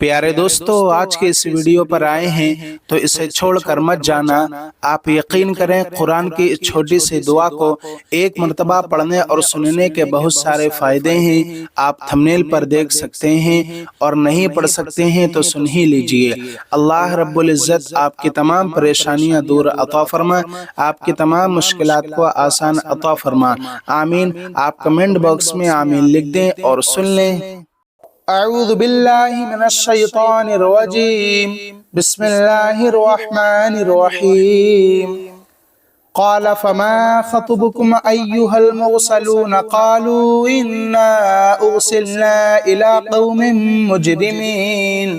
प्यारे दोस्तों, आज के इस वीडियो पर आए हैं तो इसे छोड़कर मत जाना। आप यकीन करें, कुरान की इस छोटी सी दुआ को एक मर्तबा पढ़ने और सुनने के बहुत सारे फायदे हैं। आप थंबनेल पर देख सकते हैं और नहीं पढ़ सकते हैं तो सुन ही लीजिए। अल्लाह रब्बुल इज़्ज़त आपकी तमाम परेशानियां दूर अता फरमा, आपकी तमाम मुश्किलात को आसान अता फरमा। आमीन। आप कमेंट बॉक्स में आमीन लिख दें और सुन लें। अऊज़ु बिल्लाहि मिनश शैतानिर रजीम। बिस्मिल्लाहिर रहमानिर रहीम। क़ाल फमा ख़तुबुकुम अय्युहल मुरसलून क़ालू इन्ना उरसिलना इला क़ौमिन मुजरिमीन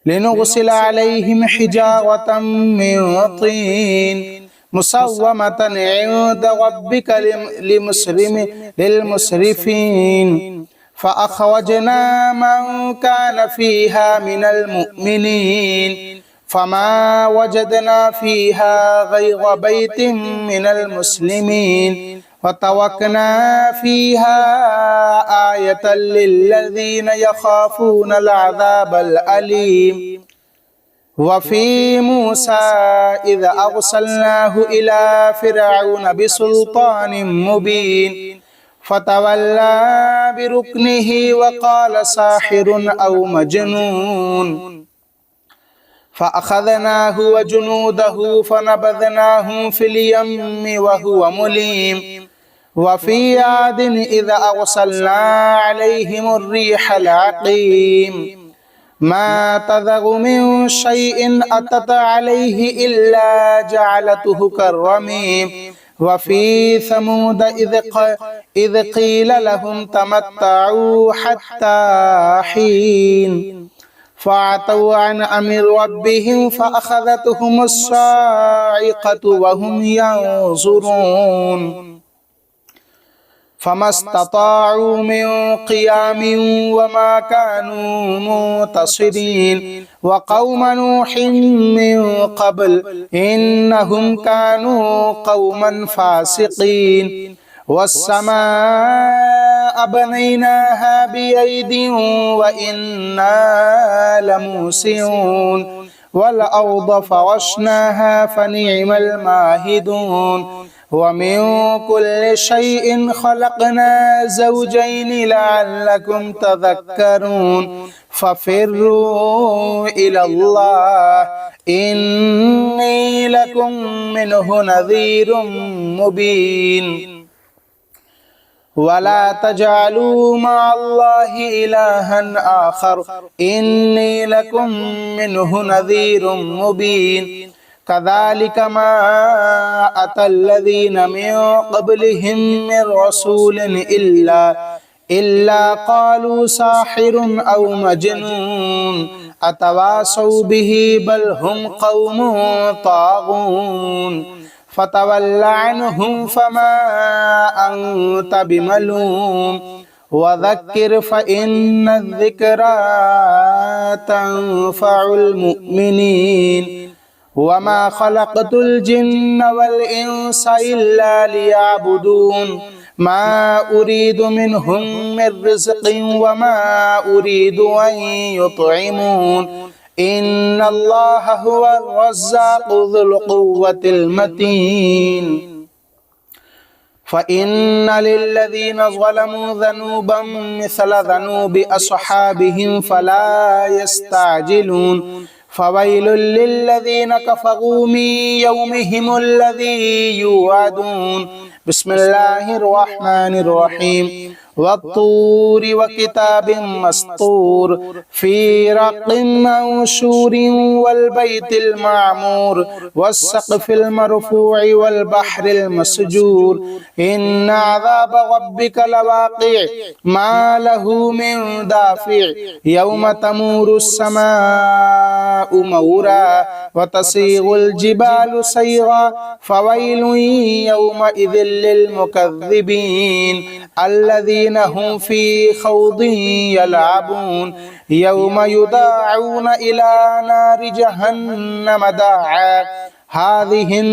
लिनुरसिल अलैहिम हिजारतम मिन तीन मुसव्वमतन इंद रब्बिका लिलमुस्रिफीन फ़अख़रजना मन कान फ़ीहा मिनल मुअ्मिनीन फ़मा वजदना फ़ीहा गैर बैतिन मिनल मुस्लिमीन वतवक्ना फ़ीहा आयतन लिल्लज़ीन यख़ाफ़ूनल अज़ाबल अलीम वफ़ी मूसा इज़ अरसलनाहु इला फ़िरऔन बिसुल्तानिन मुबीन फ़तवल्ला बिरुक्निही वक़ाल साहिरुन औ मजनून फ़अख़ज़नाहु वजुनूदहु फ़नबज़नाहुम फ़िल यम्मि वहुव मुलीम वफ़ी आदिन इज़ अरसलना अलैहिमुर रिहल अक़ीम मा तज़रु मिन शैइन अतत अलैहि इल्ला जअलतहु कर्रमीम वफ़ी समूद इज़ क़ील लहुम तमत्तऊ हत्ता हीन फ़अतौ अन अम्रि रब्बिहिम फ़अख़ज़तहुमुस साइक़तु वहुम यंज़ुरून फ़मस्तताऊ मिन क़ियामिन वमा कानू मुंतसिरीन वक़ौम नूहिन मिन क़ब्ल इन्नहुम कानू क़ौमन फ़ासिक़ीन वस्समाअ बनैनाहा बिअयदिन व इन्ना लमूसिऊन वल अर्द फ़रशनाहा फ़निअमल माहिदून वमिन कुल्लि शैइन ख़लक़ना ज़ौजैन लअल्लकुम तज़क्करून फ़फ़िर्रू इलल्लाह इन्नी लकुम मिन्हु नज़ीरुम मुबीन वला तजअलू मअल्लाहि इलाहन आखर इन्नी लकुम मिन्हु नज़ीरुम मुबीन कज़ालिक मा अतल्लज़ीन मिन क़ब्लिहिम मिन रसूलिन इल्ला क़ालू साहिरुन औ मजनून अतवासौ बिही बल हुम क़ौमुन ताग़ून फ़तवल्ल अन्हुम फ़मा अन्त बिमलूम वज़क्किर फ़इन्न ज़िक्रा तंफ़उल मुमिनीन वमा ख़लक़तुल जिन्न वल इंस इल्ला लियअबुदून मा उरीदु मिनहुम मिन रिज़्क़िन वमा उरीदु अन युतइमून इन्नल्लाह हुवर रज़्ज़ाक़ु ज़ुल क़ुव्वतिल मतीन फ़इन्न लिल्लज़ीन ज़लमू ज़नूबन मिस्ल ज़नूबि अस्हाबिहिम फ़ला यस्तअजिलून फ़वैलुल लिल्लज़ीन कफ़रू मिन यौमिहिमुल्लज़ी युअदून बिस्मिल्लाहिर रहमानिर रहीम वत्तूरि वकिताबिन मस्तूर फ़ी रक़्क़िन मंशूरिन वल बैतिल माअमूर वस्सक़फ़िल मरफ़ूइ वल बहरिल मस्जूर इन्न अज़ाब रब्बिका लवाक़िअ मा लहू मिन दाफ़िअ यौम तमूरुस समाअु मौरा व तसीगुल जिबालु सैरा फ़वैलुन यौमइज़िन लिल मुकज़्ज़िबीन अल्लज़ीन हुम फ़ी ख़ौज़िन यलअबून यौम युदअऊन इला नारि जहन्नम दअआ हाज़िहिन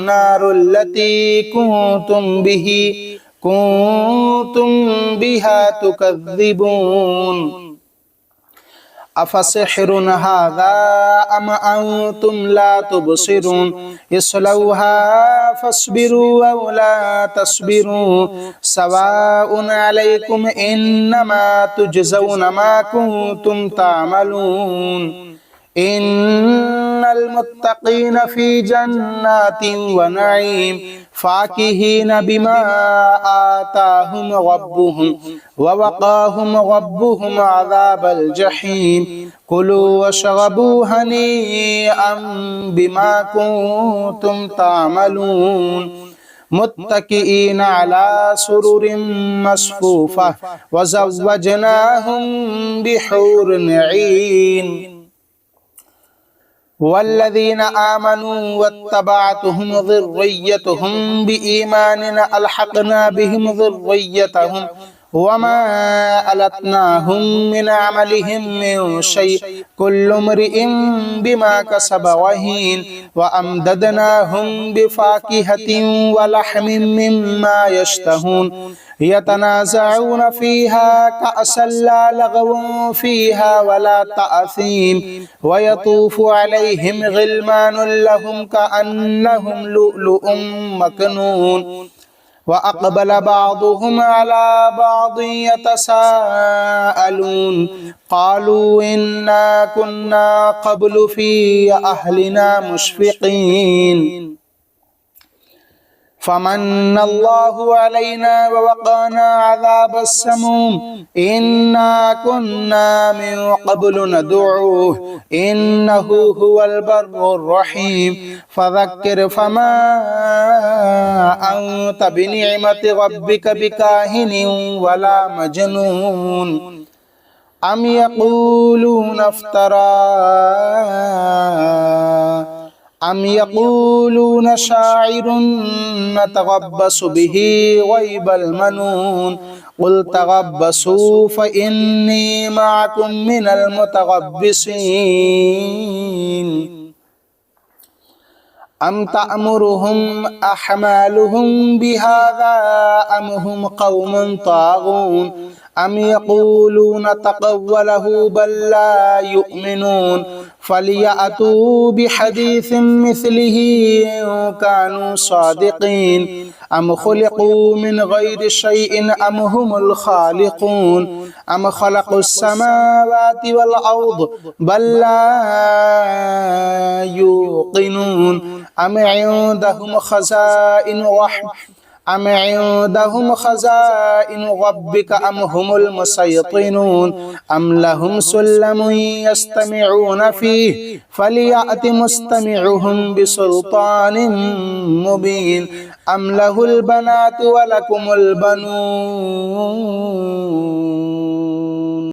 नारुल्लती कुंतुम बिहा तुकज़्ज़िबून أفسحر هذا أم أنتم لا تبصرون اصلوها فاصبروا أو لا تصبروا سواء عليكم إنما تجزون ما كنتم تعملون إن المتقين في جنات ونعيم فاكهين بما آتاهم ربهم ووقاهم ربهم عذاب الجحيم كلوا واشربوا هنيئا بما كنتم تعملون متكئين على سرر مصفوفة وزوجناهم بحور عين والذين آمنوا واتبعتهم ذريتهم بإيمان ألحقنا بهم ذريتهم وما ألتناهم من عملهم من شيء كل امرئ بما كسب رهين وأمددناهم بفاكهة ولحم مما يشتهون يتنازعون فيها كأسا لا لغو فيها ولا تأثيم ويطوف عليهم غلمان لهم كأنهم لؤلؤ مكنون وأقبل بعضهم على بعض يتساءلون قالوا إنا كنا قبل في أهلنا مشفقين فمن الله علينا ووقانا عذاب السموم إنا كنا من قبل ندعوه إنه هو البر الرحيم فذكر فما أنت بنعمة ربك بكاهن ولا مجنون أم يقولون افتراه أم يقولون شاعر نتربص به ريب المنون قل تربصوا فإني معكم من المتربصين أم تأمرهم أحمالهم بهذا أم هم قوم طاغون أم يقولون تقوله بل لا يؤمنون فليأتوا بحديث مثله إن كانوا صادقين أم خلقوا من غير شيء أم هم الخالقون أم خلقوا السماوات والأرض بل لا يوقنون أم عندهم خزائن ربك أم هم المسيطرون أم لهم سلم يستمعون فيه فليأت مستمعهم بسلطان مبين أم له البنات ولكم البنون